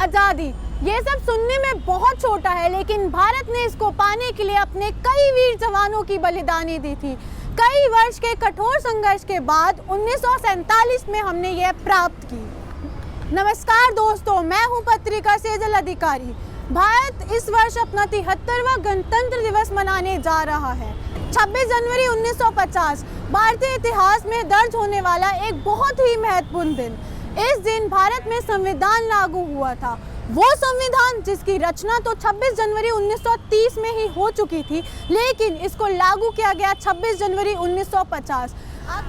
आज़ादी, ये सब सुनने में बहुत छोटा है, लेकिन भारत ने इसको पाने के लिए अपने कई वीर जवानों की बलिदानी दी थी। कई वर्ष के कठोर संघर्ष के बाद 1947 में हमने यह प्राप्त की। नमस्कार दोस्तों, मैं हूं पत्रिका सेजल अधिकारी। भारत इस वर्ष अपना 73वां गणतंत्र दिवस मनाने जा रहा है। 26 जनवरी 1950 भारतीय इतिहास में दर्ज होने वाला एक बहुत ही महत्वपूर्ण दिन। इस दिन भारत में संविधान लागू हुआ था, वो संविधान जिसकी रचना तो 26 जनवरी 1930 में ही हो चुकी थी, लेकिन इसको लागू किया गया 26 जनवरी 1950।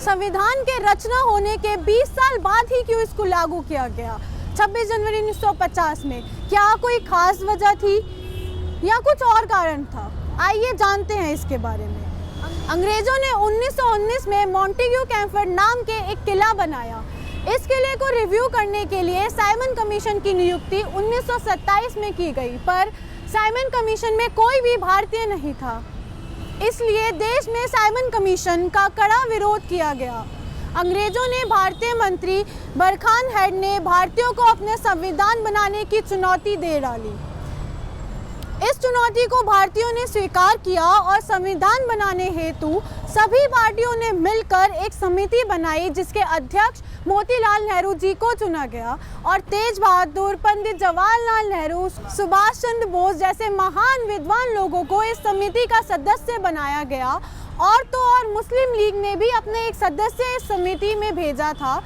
संविधान के रचना होने के 20 साल बाद ही क्यों इसको लागू किया गया 26 जनवरी 1950 में? क्या कोई खास वजह थी या कुछ और कारण था? आइए जानते हैं इसके बारे में। अंग्रेजों ने 1919 में मॉन्टेग्यू कैम्फर्ड नाम के एक किला बनाया। इस किले को रिव्यू करने के लिए साइमन कमीशन की नियुक्ति 1927 में की गई, पर साइमन कमीशन में कोई भी भारतीय नहीं था, इसलिए देश में साइमन कमीशन का कड़ा विरोध किया गया। अंग्रेजों ने भारतीय मंत्री बरखान हेड ने भारतीयों को अपने संविधान बनाने की चुनौती दे डाली। इस चुनौती को भारतीयों ने स्वीकार किया और संविधान बनाने हेतु सभी पार्टियों ने मिलकर एक समिति बनाई, जिसके अध्यक्ष मोतीलाल नेहरू जी को चुना गया और तेज बहादुर, पंडित जवाहरलाल नेहरू, सुभाष चंद्र बोस जैसे महान विद्वान लोगों को इस समिति का सदस्य बनाया गया। और तो और मुस्लिम लीग ने भी अपने एक सदस्य इस समिति में भेजा था।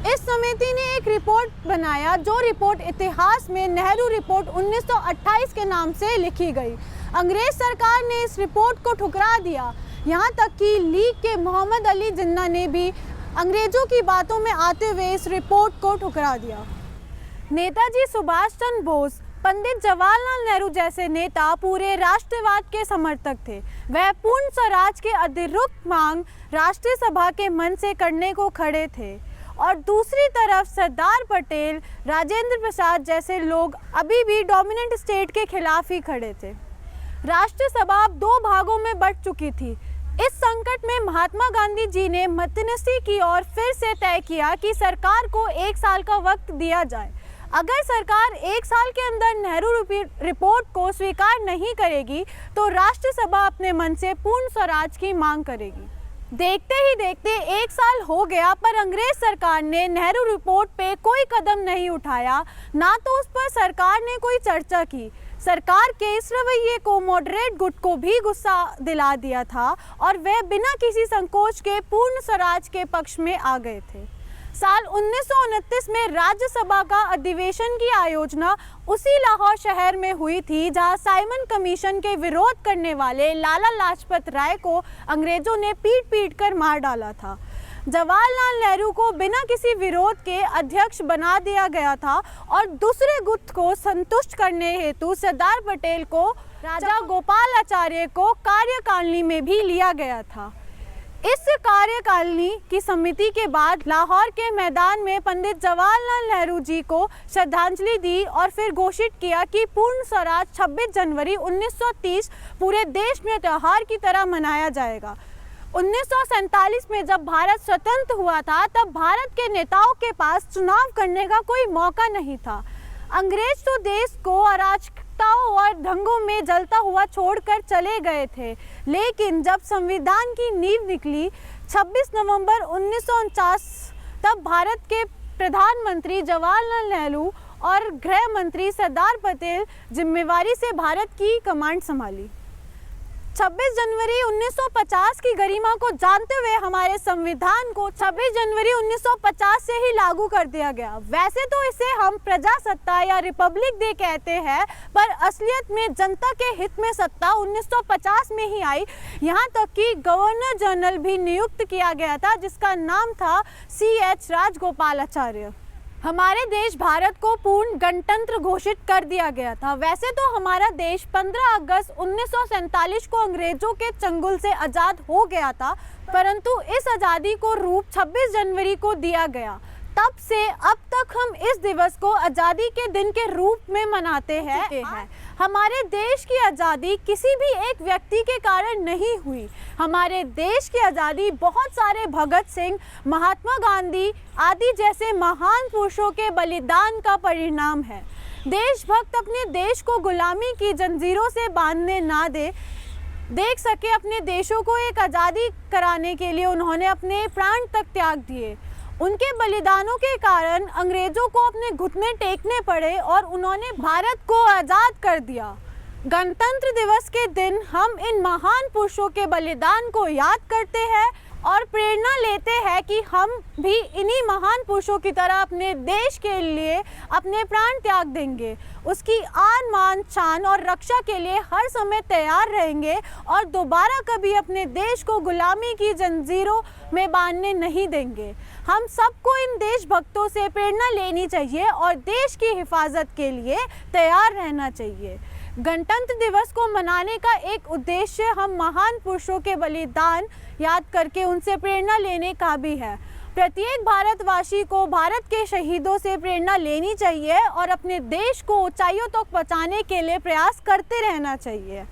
इस समिति ने एक रिपोर्ट बनाया, जो रिपोर्ट इतिहास में नेहरू रिपोर्ट 1928 के नाम से लिखी गई। अंग्रेज सरकार ने इस रिपोर्ट को ठुकरा दिया, यहाँ तक कि लीग के मोहम्मद अली जिन्ना ने भी अंग्रेजों की बातों में आते हुए इस रिपोर्ट को ठुकरा दिया। नेताजी सुभाष चंद्र बोस, पंडित जवाहरलाल नेहरू जैसे नेता पूरे राष्ट्रवाद के समर्थक थे। वह पूर्ण स्वराज के अधिकृत मांग राष्ट्रीय सभा के मन से करने को खड़े थे, और दूसरी तरफ सरदार पटेल, राजेंद्र प्रसाद जैसे लोग अभी भी डोमिनेंट स्टेट के खिलाफ ही खड़े थे। राष्ट्रीय सभा अब 2 भागों में बंट चुकी थी। इस संकट में महात्मा गांधी जी ने मध्यस्थी की और फिर से तय किया कि सरकार को 1 साल का वक्त दिया जाए। अगर सरकार 1 साल के अंदर नेहरू रिपोर्ट को स्वीकार नहीं करेगी तो राष्ट्रीय सभा अपने मन से पूर्ण स्वराज की मांग करेगी। देखते ही देखते 1 साल हो गया, पर अंग्रेज सरकार ने नेहरू रिपोर्ट पे कोई कदम नहीं उठाया, ना तो उस पर सरकार ने कोई चर्चा की। सरकार के इस रवैये को मॉडरेट गुट को भी गुस्सा दिला दिया था और वह बिना किसी संकोच के पूर्ण स्वराज के पक्ष में आ गए थे। साल 1929 में राज्यसभा का अधिवेशन की आयोजना उसी लाहौर शहर में हुई थी, जहां साइमन कमीशन के विरोध करने वाले लाला लाजपत राय को अंग्रेजों ने पीट कर मार डाला था। जवाहरलाल नेहरू को बिना किसी विरोध के अध्यक्ष बना दिया गया था और दूसरे गुट को संतुष्ट करने हेतु सरदार पटेल को राजा गोपालाचार्य को कार्यकारिणी में भी लिया गया था। इस कार्यकारिणी की समिति के बाद लाहौर के मैदान में पंडित जवाहरलाल नेहरू जी को श्रद्धांजलि दी और फिर घोषित किया कि पूर्ण स्वराज 26 जनवरी 1930 पूरे देश में त्योहार की तरह मनाया जाएगा। 1947 में जब भारत स्वतंत्र हुआ था, तब भारत के नेताओं के पास चुनाव करने का कोई मौका नहीं था। अंग्रेज तो देश को अराजकताओं और दंगों में जलता हुआ छोड़कर चले गए थे, लेकिन जब संविधान की नींव निकली 26 नवंबर 1949, तब भारत के प्रधानमंत्री जवाहरलाल नेहरू और गृह मंत्री सरदार पटेल जिम्मेवारी से भारत की कमांड संभाली। 26 जनवरी 1950 की गरिमा को जानते हुए हमारे संविधान को 26 जनवरी 1950 से ही लागू कर दिया गया। वैसे तो इसे हम प्रजासत्ता या रिपब्लिक डे कहते हैं, पर असलियत में जनता के हित में सत्ता 1950 में ही आई। यहाँ तक कि गवर्नर जनरल भी नियुक्त किया गया था, जिसका नाम था C.H. राजगोपालाचार्य। हमारे देश भारत को पूर्ण गणतंत्र घोषित कर दिया गया था। वैसे तो हमारा देश 15 अगस्त 1947 को अंग्रेजों के चंगुल से आज़ाद हो गया था, परंतु इस आज़ादी को रूप 26 जनवरी को दिया गया। तब से अब तक हम इस दिवस को आज़ादी के दिन के रूप में मनाते हैं। हमारे देश की आज़ादी किसी भी एक व्यक्ति के कारण नहीं हुई। हमारे देश की आज़ादी बहुत सारे भगत सिंह, महात्मा गांधी आदि जैसे महान पुरुषों के बलिदान का परिणाम है। देशभक्त अपने देश को गुलामी की जंजीरों से बांधने ना देख सके। अपने देशों को एक आज़ादी कराने के लिए उन्होंने अपने प्राण तक त्याग दिए। उनके बलिदानों के कारण अंग्रेजों को अपने घुटने टेकने पड़े और उन्होंने भारत को आज़ाद कर दिया। गणतंत्र दिवस के दिन हम इन महान पुरुषों के बलिदान को याद करते हैं और प्रेरणा लेते हैं कि हम भी इन्हीं महान पुरुषों की तरह अपने देश के लिए अपने प्राण त्याग देंगे, उसकी आन मान शान और रक्षा के लिए हर समय तैयार रहेंगे और दोबारा कभी अपने देश को गुलामी की जंजीरों में बांधने नहीं देंगे। हम सबको इन देशभक्तों से प्रेरणा लेनी चाहिए और देश की हिफाजत के लिए तैयार रहना चाहिए। गणतंत्र दिवस को मनाने का एक उद्देश्य हम महान पुरुषों के बलिदान याद करके उनसे प्रेरणा लेने का भी है। प्रत्येक भारतवासी को भारत के शहीदों से प्रेरणा लेनी चाहिए और अपने देश को ऊंचाइयों तक पहुंचाने के लिए प्रयास करते रहना चाहिए।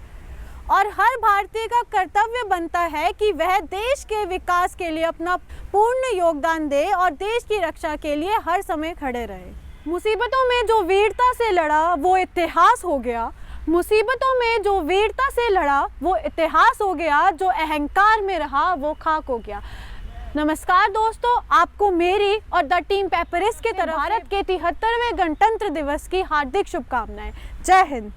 और हर भारतीय का कर्तव्य बनता है कि वह देश के विकास के लिए अपना पूर्ण योगदान दे और देश की रक्षा के लिए हर समय खड़े रहे। मुसीबतों में जो वीरता से लड़ा वो इतिहास हो गया। मुसीबतों में जो वीरता से लड़ा वो इतिहास हो गया। जो अहंकार में रहा वो खाक हो गया। नमस्कार दोस्तों, आपको मेरी और द टीम पेपरिस की तरफ भारत के 73वें गणतंत्र दिवस की हार्दिक शुभकामनाएं। जय हिंद।